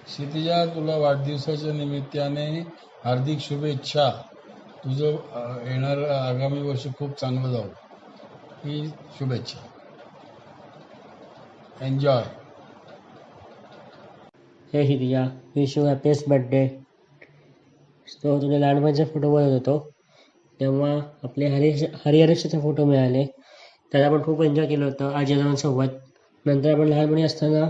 क्षितिजा, तुला वाढदिवसाच्या निमित्ताने हार्दिक शुभेच्छा. तुझं येणारं आगामी वर्ष खूप चांगलं जाऊ ही शुभेच्छा. एन्जॉय. हे Kshitija, wish you happiest birthday. तो तुझ्या लहानपणीचा फोटो बघत होतो तेव्हा आपले हरिहरेशचे फोटो मिळाले. त्याला आपण खूप एन्जॉय केलं होतं आजीदादांसोबत. नंतर आपण लहानपणी असताना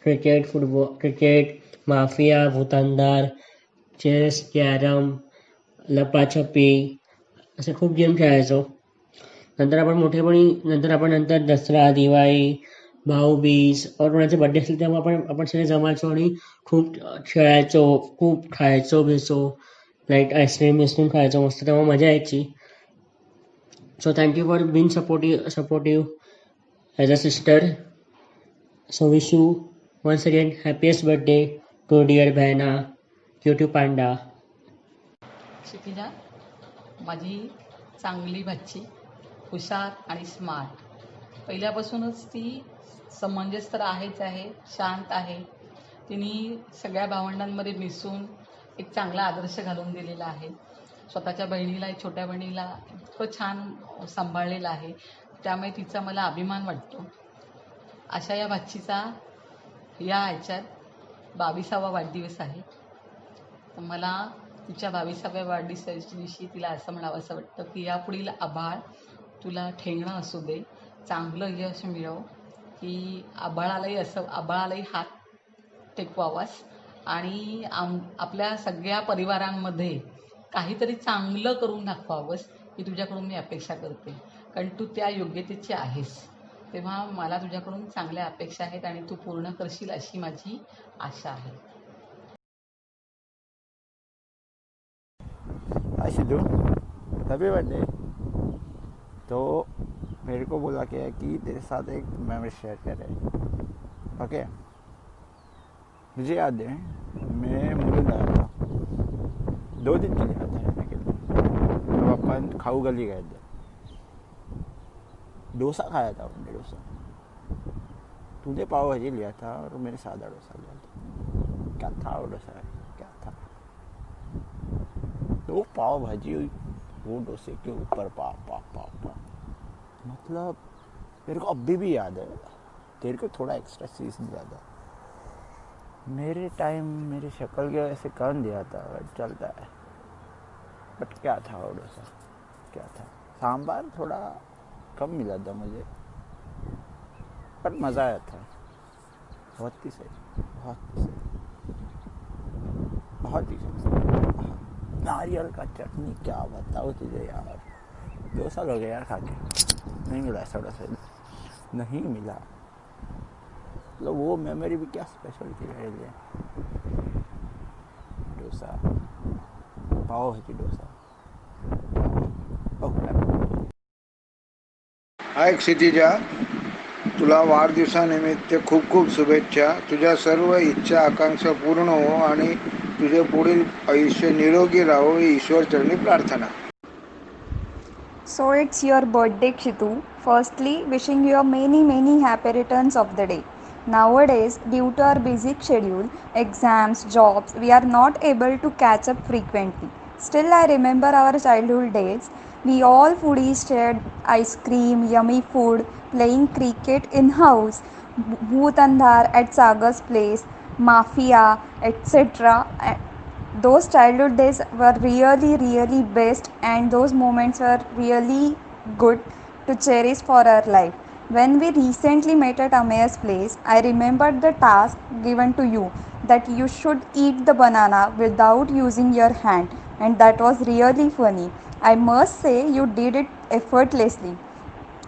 क्रिकेट, माफिया, भूतांदार, चेस, कॅरम, लपाछपी असे खूप गेम खेळायचो. नंतर आपण दसरा, दिवाळी, भाऊबीज और कोणाचे बड्डे असतील तेव्हा आपण सगळे जमायचो आणि खूप खेळायचो, खूप खायचो बिचो, लाईक आईस्क्रीम खायचो मस्त. तेव्हा मजा यायची. So thank you for being supportive as a sister. So wish you once again happiest birthday to dear बहना क्यूटी पांडा. क्षितिजा, माझी चांगली भाची, हुशार आणि स्मार्ट. पहिल्यापासूनच ती समंजस तर आहेच आहे, शांत आहे. तिने सगळ्या भावंडांमध्ये मिसळून एक चांगला आदर्श घालून दिलेला आहे. स्वतःच्या बहिणीला, छोट्या बहिणीला इतकं छान सांभाळलेलं आहे. त्यामुळे तिचा मला अभिमान वाटतो. अशा या भाचीचा या ह्याच्यात 22वा वाढदिवस आहे. मला तिच्या 22व्या वाढदिवसाच्या दिवशी तिला असं म्हणावंसं वाटतं की यापुढील आभाळ तुला ठेंगणं असू दे, चांगलं यश मिळव, की आभाळालाही हात टेकवावास आणि आपल्या सगळ्या परिवारांमध्ये काहीतरी चांगलं करून दाखवावंस ही तुझ्याकडून मी अपेक्षा करते. कारण तू त्या योग्यतेची आहेस. तेव्हा मला तुझ्याकडून चांगल्या अपेक्षा आहेत आणि तू पूर्ण करशील अशी माझी आशा आहे. Sidhu, happy birthday. तो मेरे को बोला क्या कि तेरे साथ एक मेमोरी शेयर करे। ओके, मुझे याद है मैं मुलुंड आया था, 2 दिन के लिए आता रहने के लिए। तो अपन खाऊ गली गए थे, डोसा खाया था हमने। डोसा तूने पाव भाजी लिया था और मैंने सादा डोसा लिया था। क्या था वो डोसा, क्या था? तो वो पाव भाजी वो डोसे के ऊपर पा मतलब मेरे को अभी भी याद है। तेरे को थोड़ा एक्स्ट्रा चीज ज़्यादा मेरे टाइम मेरी शक्ल के वैसे कम दिया था, बट चलता है। बट क्या था वो डोसा, क्या था? सांबार थोड़ा कम मिला था मुझे, पर मज़ा आया था। बहुत ही सही, बहुत ही सही, बहुत ही सही। नारियल का चटनी क्या बताओ तुझे यार, 2 साल हो गए यार खा के, नहीं मिला ऐसा डोसा, नहीं मिला। मतलब वो मेमोरी भी क्या स्पेशल थी मेरे लिए। डोसा, पाव भाजी डोसा। हाय क्षितिजा, तुला वाढदिवसानिमित्त खूप खूप शुभेच्छा. तुझ्या सर्व इच्छा आकांक्षा पूर्ण हो आणि तुझे पुढील आयुष्य निरोगी राहो ही ईश्वरचरणी प्रार्थना. So it's your birthday, Kshitu. Firstly, wishing you many happy returns of the day. Nowadays, due to our busy schedule, exams, jobs, we are not able to catch up frequently. Still, I remember our childhood days. We all foodies shared ice cream, yummy food, playing cricket in house, Bhoot Andhar at Sagar's place, Mafia, etc. Those childhood days were really best, and those moments were really good to cherish for our life. When we recently met at Ameya's place, I remembered the task given to you, that you should eat the banana without using your hand, and that was really funny. I must say you did it effortlessly.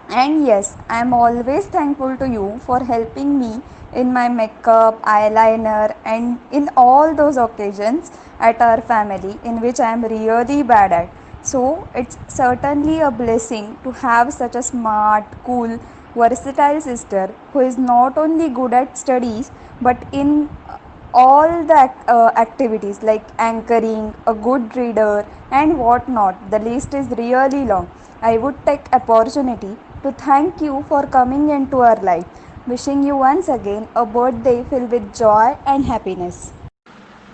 And yes, I am always thankful to you for helping me in my makeup, eyeliner, and in all those occasions at our family in which I am really bad at. So, it's certainly a blessing to have such a smart, cool, versatile sister who is not only good at studies but in all the activities like anchoring, a good reader, and whatnot. The list is really long. I would take opportunity to thank you for coming into our life. Wishing you once again a birthday filled with joy and happiness.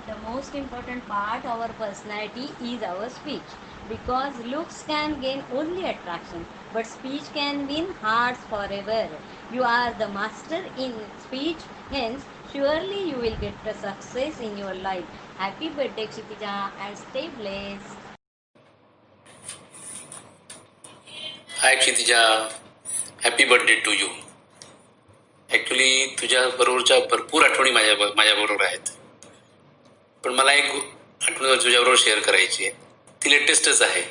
The most important part of our personality is our speech, because looks can gain only attraction, but speech can win hearts forever. You are the master in speech, hence surely you will get the success in your life. Happy birthday, Kshitija, and stay blessed. Hi Kshitija, happy birthday to you. Actually तुझ्या बरोबरच्या भरपूर आठवणी माझ्याबरोबर आहेत, पण मला एक आठवण तुझ्याबरोबर शेअर करायची आहे. ती लेटेस्टच आहे.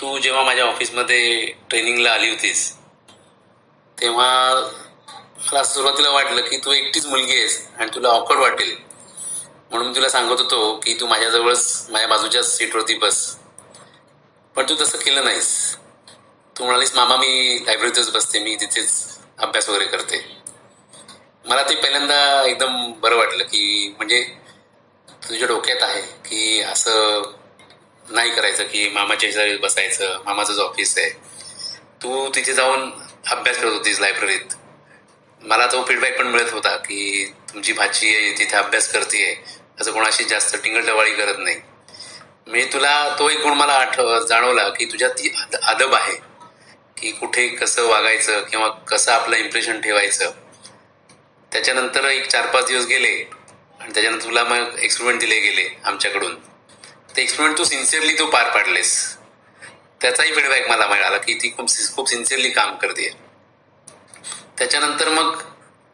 तू जेव्हा माझ्या ऑफिसमध्ये ट्रेनिंगला आली होतीस तेव्हा मला सुरुवातीला वाटलं की तू एकटीच मुलगी आहेस आणि तुला ऑकवर्ड वाटेल, म्हणून तुला सांगत होतो की तू माझ्याजवळच माझ्या बाजूच्याच सीटवरती बस. पण तू तसं केलं नाहीस. तू म्हणालीस मामा मी लायब्ररीतच बसते, मी तिथेच अभ्यास वगैरे करते. मला ते पहिल्यांदा एकदम बरं वाटलं की म्हणजे तुझ्या डोक्यात आहे की असं नाही करायचं की मामाच्या शेजारी बसायचं, मामाचंच ऑफिस आहे. तू तिथे जाऊन अभ्यास करत होतीस लायब्ररीत. मला तो फीडबॅक पण मिळत होता की तुमची भाची आहे तिथे अभ्यास करते, असं कोणाशी जास्त टिंगलटवाळी करत नाही. मी तुला तो एक गुण मला जाणवला की तुझ्यात ती अदब आहे की कुठे कसं वागायचं किंवा कसं आपलं इम्प्रेशन ठेवायचं. त्याच्यानंतर एक 4-5 दिवस गेले आणि त्याच्यानंतर तुला मग एक्सपेरिमेंट दिले गेले आमच्याकडून. ते एक्सपेरिमेंट तू सिन्सिअरली तू पार पाडलेस. त्याचाही फीडबॅक मला मिळाला की ती खूप सिन्सिअरली काम करते. त्याच्यानंतर मग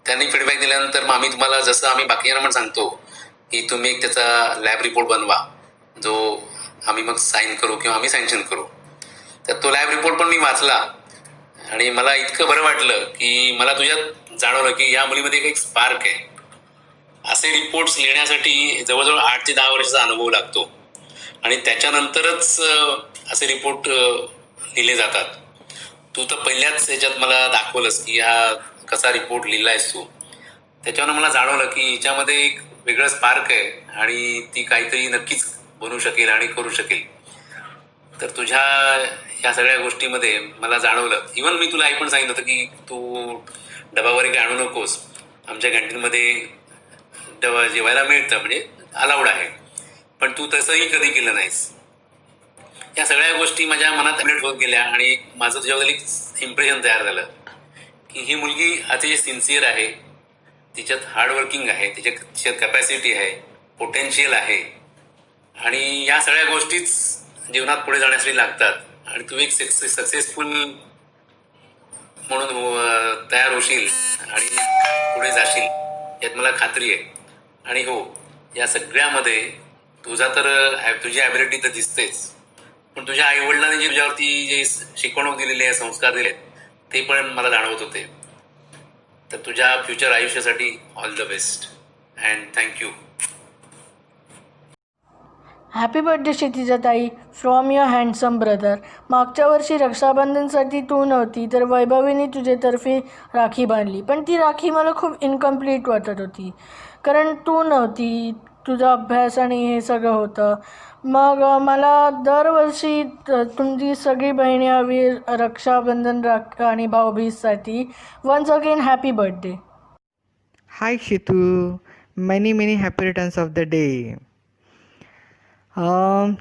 त्यांनी फीडबॅक दिल्यानंतर मग आम्ही तुम्हाला जसं आम्ही बाकीयांना पण सांगतो की तुम्ही एक त्याचा लॅब रिपोर्ट बनवा जो आम्ही मग साईन करू किंवा आम्ही सँक्शन करू. तर तो लॅब रिपोर्ट पण मी वाचला आणि मला इतकं बरं वाटलं की मला तुझ्यात जाणवलं की या मुलीमध्ये एक स्पार्क आहे. असे रिपोर्ट्स लिहिण्यासाठी जवळजवळ 8 ते 10 वर्षाचा अनुभव लागतो आणि त्याच्यानंतरच असे रिपोर्ट लिहिले जातात. तू तर पहिल्याच ह्याच्यात मला दाखवलंस की हा कसा रिपोर्ट लिहिलायस तू. त्याच्यावर मला जाणवलं की हिच्यामध्ये एक वेगळं स्पार्क आहे आणि ती काहीतरी नक्कीच बनू शकेल आणि करू शकेल. तर तुझ्या ह्या सगळ्या गोष्टीमध्ये मला जाणवलं, इव्हन मी तुला आई पण सांगितलं होतं की तू डबा वगैरे काही आणू नकोस, आमच्या कॅन्टीनमध्ये डबा जेवायला मिळतं, म्हणजे अलाउड आहे, पण तू तसंही कधी केलं नाहीस. या सगळ्या गोष्टी माझ्या मनात ॲडमिट होत गेल्या आणि माझं तुझ्याबद्दल एक इम्प्रेशन तयार झालं की ही मुलगी अतिशय सिन्सिअर आहे, तिच्यात हार्डवर्किंग आहे, तिच्यात कॅपॅसिटी आहे, पोटेन्शियल आहे आणि या सगळ्या गोष्टीच जीवनात पुढे जाण्यासाठी लागतात आणि तू एक सक्सेसफुल म्हणून तयार होशील आणि पुढे जाशील यात मला खात्री आहे. आणि हो, या सगळ्यामध्ये तुझी ॲबिलिटी तर दिसतेच, पण तुझ्या आईवडिलांनी जे तुझ्यावरती जे शिकवणूक दिलेली आहे, संस्कार दिले, ते पण मला जाणवत होते. तर तुझ्या फ्युचर आयुष्यासाठी all the best and thank you. Happy birthday Kshitija ताई, फ्रॉम युअर हँडसम ब्रदर. मागच्या वर्षी रक्षाबंधनसाठी तू नव्हती तर वैभवीने तुझ्यातर्फे राखी बांधली, पण ती राखी मला खूप इनकम्प्लीट वाटत होती कारण तू नव्हती, तुझा अभ्यास आणि हे सगळं होतं. मग मला दरवर्षी तुमची सगळी बहिणी हवी रक्षाबंधन आणि भाऊबीजसाठी. Once again happy birthday. Hi Shitu, many many happy returns of the day.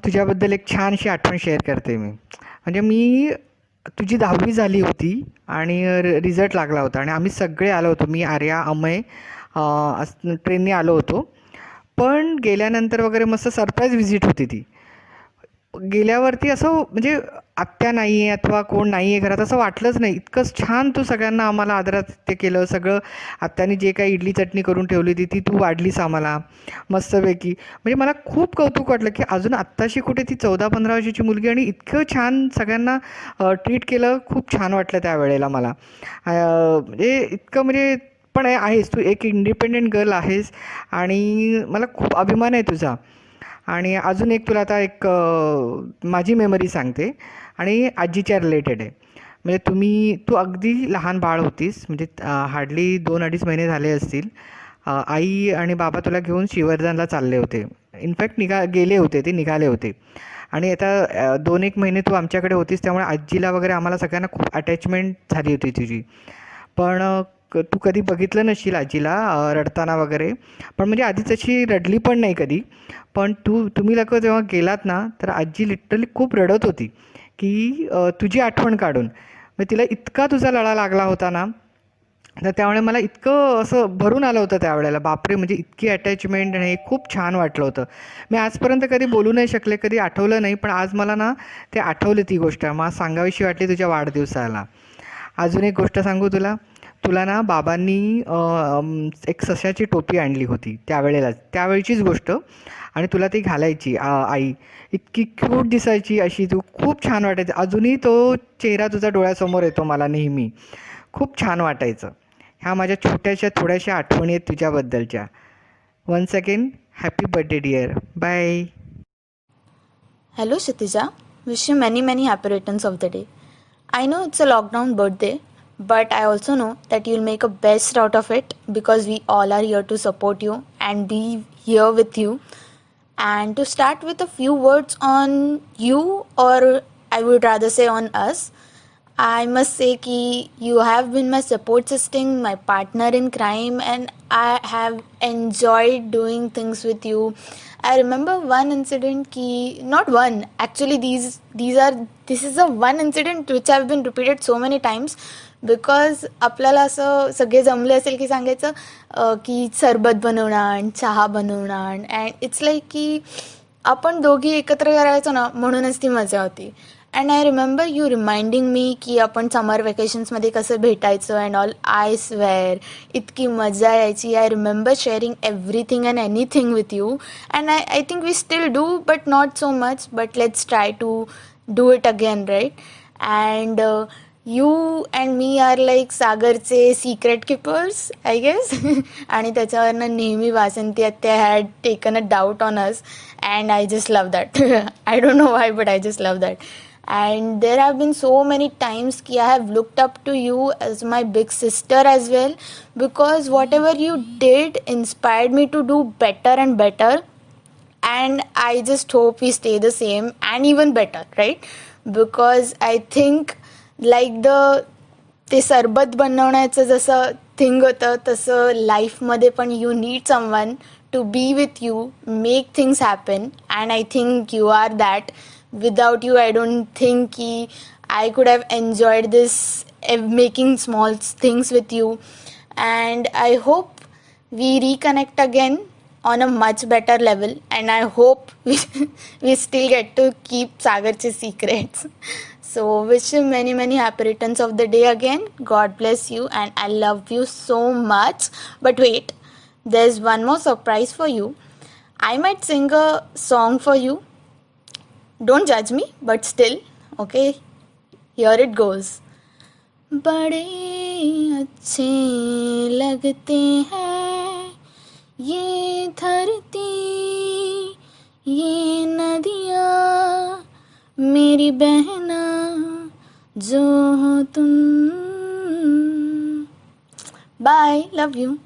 तुझ्याबद्दल एक छानशी आठवण शेअर करते मी. म्हणजे मी तुझी 10वी झाली होती आणि रिझल्ट लागला होता आणि आम्ही सगळे आलो होतो. मी, आर्या, अमय ट्रेनने आलो होतो. पण गेल्यानंतर वगैरे मस्त सरप्राईज व्हिजिट होती ती. गेल्यावरती असं म्हणजे आत्या नाही आहे अथवा कोण नाही आहे घरात असं वाटलंच नाही. इतकंच छान तू सगळ्यांना आम्हाला आदरातिथ्य केलं. सगळं आत्याने जे काही इडली चटणी करून ठेवली होती ती तू वाढलीस आम्हाला मस्तपैकी. म्हणजे मला खूप कौतुक वाटलं की अजून आत्ताशी कुठे ती 14-15 वर्षाची मुलगी आणि इतकं छान सगळ्यांना ट्रीट केलं. खूप छान वाटलं त्यावेळेला मला. म्हणजे इतकं म्हणजे पण आहेस तू एक इंडिपेंडेंट गर्ल आहेस आणि मला खूप अभिमान आहे तुझा. आणि अजून एक तुला आता एक माझी मेमरी सांगते आणि आजीच्या रिलेटेड आहे. म्हणजे तू अगदी लहान बाळ होतीस, म्हणजे हार्डली 2-2.5 महिने झाले असतील. आई आणि बाबा तुला घेऊन श्रीवर्धनला चालले होते. इनफॅक्ट ते निघाले होते आणि आता 2-1 महिने तू आमच्याकडे होतीस. त्यामुळे आजीला वगैरे आम्हाला सगळ्यांना खूप अटॅचमेंट झाली होती तुझी. पण तू कधी बघितलं नसशील आजीला रडताना वगैरे, पण म्हणजे आधी तशी रडली पण नाही कधी. पण तुम्ही लोक जेव्हा गेलात ना तर आजी लिटरली खूप रडत होती की तुझी आठवण काढून. म्हणजे तिला इतका तुझा लळा लागला होता ना, तर त्यामुळे मला इतकं असं भरून आलं होतं त्यावेळेला. बापरे, म्हणजे इतकी अटॅचमेंट आणि हे खूप छान वाटलं होतं. मी आजपर्यंत कधी बोलू नाही शकले, कधी आठवलं नाही, पण आज मला ना ते आठवलं ती गोष्ट. मला सांगावीशी वाटली तुझ्या वाढदिवसाला. अजून एक गोष्ट सांगू तुला ना बाबांनी एक सशाची टोपी आणली होती त्यावेळचीच गोष्ट आणि तुला ती घालायची आई. इतकी क्यूट दिसायची अशी, तू खूप छान वाटायचं. अजूनही तो चेहरा तुझा डोळ्यासमोर येतो मला नेहमी. खूप छान वाटायचं. ह्या माझ्या छोट्याशा थोड्याशा आठवणी आहेत तुझ्याबद्दलच्या. Once again happy birthday dear. Bye. Hello Kshitija, wish you many happy returns of the day. I know it's a lockdown birthday, but I also know that you'll make a best out of it because we all are here to support you and be here with you. And to start with a few words on you, or I would rather say on us, I must say ki you have been my support system, my partner in crime, and I have enjoyed doing things with you. I remember one incident ki, not one, actually this is a one incident which have been repeated so many times because आपल्याला असं सगळे जमले असेल की सांगायचं की सरबत बनवणार, चहा बनवणार, अँड इट्स लाईक की आपण दोघी एकत्र करायचो ना, म्हणूनच ती मजा होती. And I remember you reminding me की आपण समर वेकेशन्समध्ये कसं भेटायचं अँड ऑल. आय स्वेअर इतकी मजा यायची. I remember sharing everything and anything with you and I think we still do but not so much, but let's try to do it again, right? And you and me are like सागरचे secret keepers I guess. आणि त्याच्यावरनं नेहमी वासंती आत्या had taken a doubt on us and I just love that. I don't know why but I just love that. And there have been so many times ki I have looked up to you as my big sister as well, because whatever you did inspired me to do better and better, and I just hope we stay the same and even better, right? Because I think like ते सरबत बनवण्याचं जसं thing होतं तसं लाईफमध्ये पण you need someone to be with you, make things happen, and I think you are that. Without you, I don't think I could have enjoyed this, making small things with you. And I hope we reconnect again on a much better level. And I hope we still get to keep Sagar's secrets. So wish you many, many happy returns of the day again. God bless you and I love you so much. But wait, there's one more surprise for you. I might sing a song for you. Don't judge me, but still, okay, here it goes. बड़े अच्छे लगते हैं ये धरती, ये नदियाँ, मेरी बहना जो हो तुम. Bye, love you.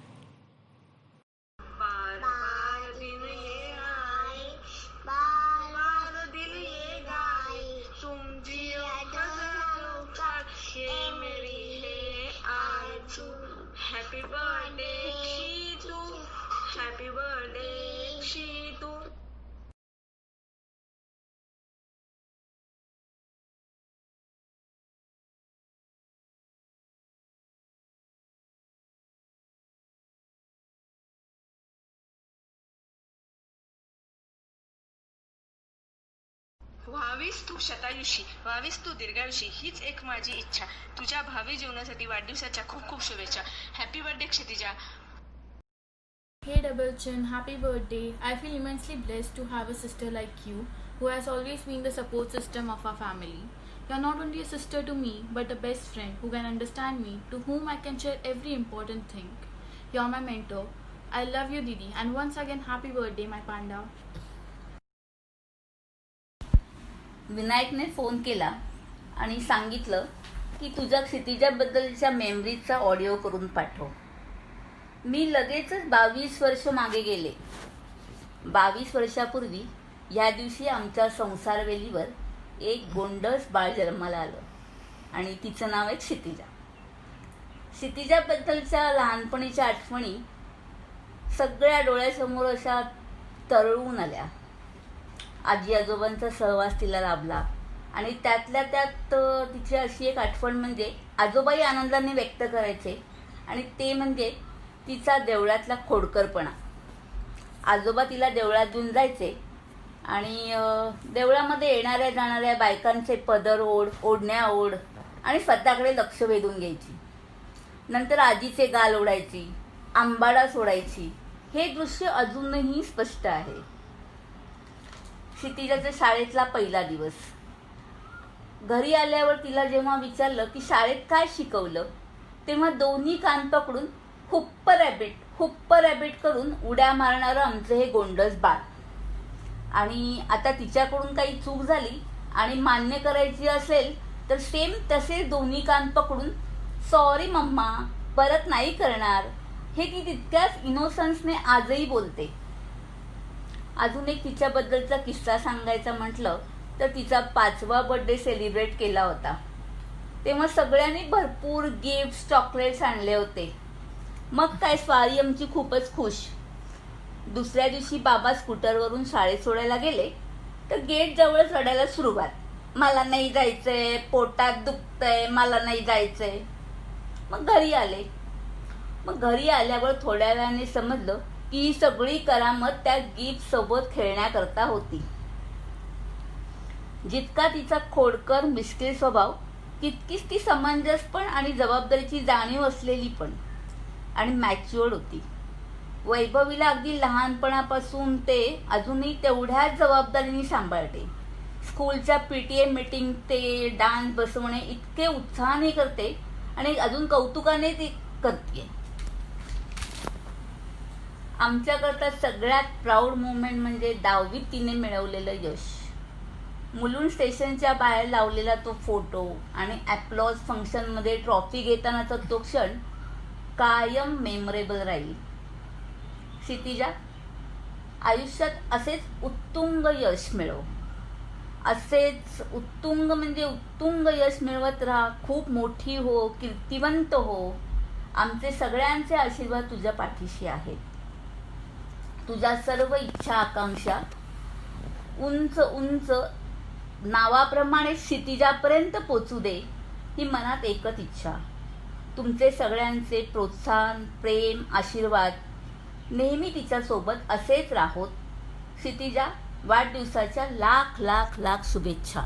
Happy birthday, Shitu. Happy birthday, Shitu. व्हावीस तू शतायुषी, व्हावीस तू दीर्घायुषी, हीच एक माझी इच्छा. तुझ्या भावी जीवनासाठी वाढदिवसाच्या खूप खूप शुभेच्छा. Happy birthday Kshitija. Hey Double Chin, happy birthday. I feel immensely blessed to have a sister like you, who has always been the support system of our family. You're not only a sister to me, but a best friend who can understand me, to whom I can share every important thing. You're my mentor. I love you, Didi, and once again, happy birthday, my panda. विनायकने phone केला आणि सांगितलं की तुझ्या क्षितिजाबद्दलच्या मेमरीजचा audio करून पाठव. मी लगेचच 22 वर्ष मागे गेले. 22 वर्षापूर्वी या दिवशी आमच्या संसारवेलीवर एक गोंडस बाळ जन्माला आलं आणि तिचं नाव आहे क्षितिजा. क्षितिजाबद्दलच्या लहानपणीच्या आठवणी सगळ्या डोळ्यासमोर अशा तरळून आल्या. आजी आजोबांचा सहवास तिला लाभला आणि त्यातल्या त्यात तिची अशी एक आठवण म्हणजे आजोबाई आनंदाने व्यक्त करायचे आणि ते म्हणजे तिचा देवळातला खोडकरपणा. आजोबा तिला देवळात घेऊन जायचे आणि देवळामध्ये येणाऱ्या जाणाऱ्या बायकांचे पदर ओढण्या ओढ आणि स्वतःकडे लक्ष वेधून घ्यायची. नंतर आजीचे गाल ओढायची, आंबाडा सोडायची. हे दृश्य अजूनही स्पष्ट आहे. क्षितिजाच्या शाळेतला पहिला दिवस. घरी आल्यावर तिला जेव्हा विचारलं की शाळेत काय शिकवलं, तेव्हा दोन्ही कान पकडून हुप्प रॅबिट करून उड्या मारणारं आमचं हे गोंडस बाळ. आणि आता तिच्याकडून काही चूक झाली आणि मान्य करायची असेल तर सेम तसे दोन्ही कान पकडून सॉरी मम्मा, परत नाही करणार, हे ती तितक्याच इनोसन्सने आजही बोलते. अजून एक तिच्याबद्दलचा किस्सा सांगायचा म्हटलं तर तिचा 5वा बर्थडे सेलिब्रेट केला होता. तेव्हा सगळ्यांनी भरपूर गिफ्ट्स, चॉकलेट्स आणले होते. मग काय स्वारी आमची खूपच खुश. दुसऱ्या दिवशी बाबा स्कूटरवरून शाळेत सोडायला गेले तर गेट जवळच रडायला सुरुवात. मला नाही जायचंय, पोटात दुखतंय, मला नाही जायचंय. मग घरी आल्यावर थोड्या वेळाने समजलं की ही सगळी करामत त्या गिफ्ट सोबत खेळण्याकरता होती. जितका तिचा खोडकर मिस्किल स्वभाव तितकीच ती समंजस पण आणि जबाबदारीची जाणीव असलेली पण आणि मॅच्युअर्ड होती. वैभवीला अगदी लहानपणापासून ते अजूनही तेवढ्याच जबाबदारीने सांभाळते. स्कूलच्या PTA मीटिंग ते डान्स बसवणे इतके उत्साहाने करते आणि अजून कौतुकाने ती करते. आमच्याकरता सगळ्यात प्राऊड मोमेंट म्हणजे 10वीत तिने मिळवलेलं यश. मुलुंड स्टेशनच्या बाहेर लावलेला तो फोटो आणि ॲप्लॉज फंक्शनमध्ये ट्रॉफी घेतानाचा तो क्षण कायम मेमोरेबल राहील. क्षितिजा, आयुष्यात असेच उत्तुंग यश मिळव. असेच उत्तुंग म्हणजे उत्तुंग यश मिळवत राहा. खूप मोठी हो, कीर्तिवंत हो. आमचे सगळ्यांचे आशीर्वाद तुझ्या पाठीशी आहेत. तुझ्या सर्व इच्छा आकांक्षा उंच उंच नावाप्रमाणे क्षितिजापर्यंत पोचू दे, ही मनात एकच इच्छा. तुमचे सगळ्यांचे प्रोत्साहन, प्रेम, आशीर्वाद नेहमी तिच्यासोबत असेच राहोत. क्षितिजा, वाढदिवसाच्या लाख लाख लाख शुभेच्छा.